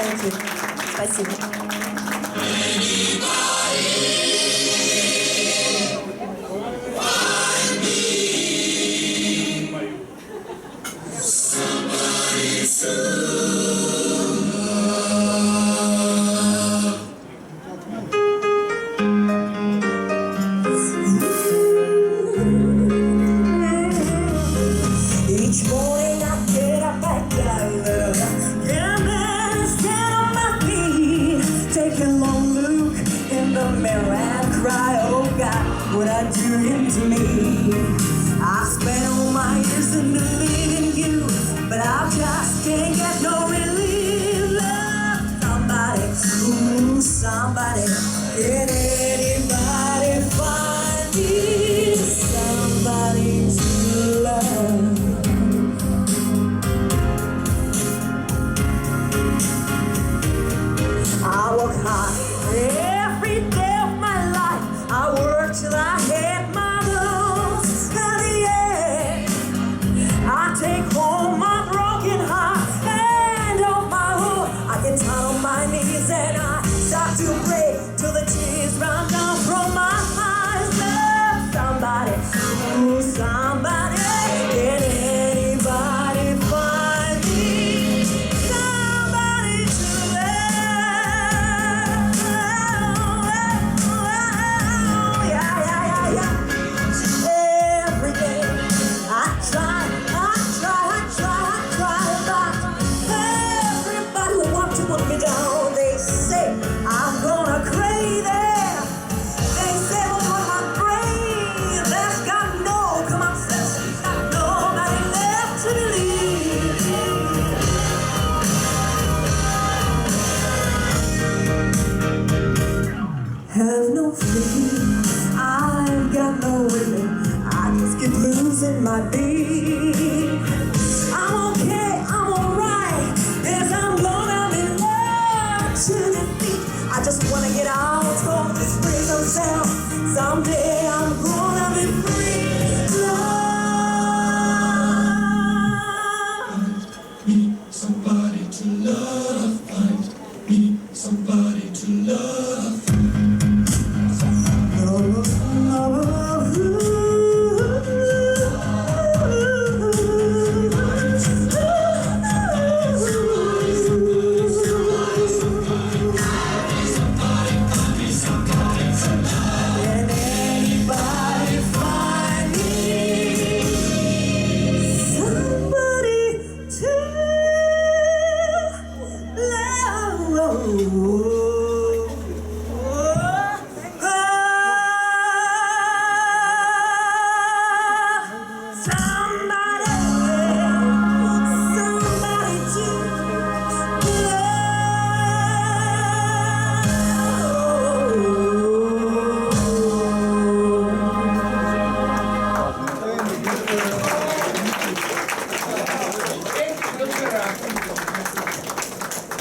Thank you. Спасибо. Each morning I get up at love, get a man, stand on my feet, take a long look in the mirror and cry, oh God, what I do to me. I spent all my years in believing you, but I just can't get no relief. Love somebody, ooh, somebody, can anybody find me somebody to love? I work hard every day of my life. I work till I hit my bones. At the end, I take home my broken heart and on my own. I get down on my knees and I start to pray till the tears run down from my eyes. Love somebody, ooh, somebody, can anybody find me somebody to love? Every day I try, but everybody who wants to put me down, they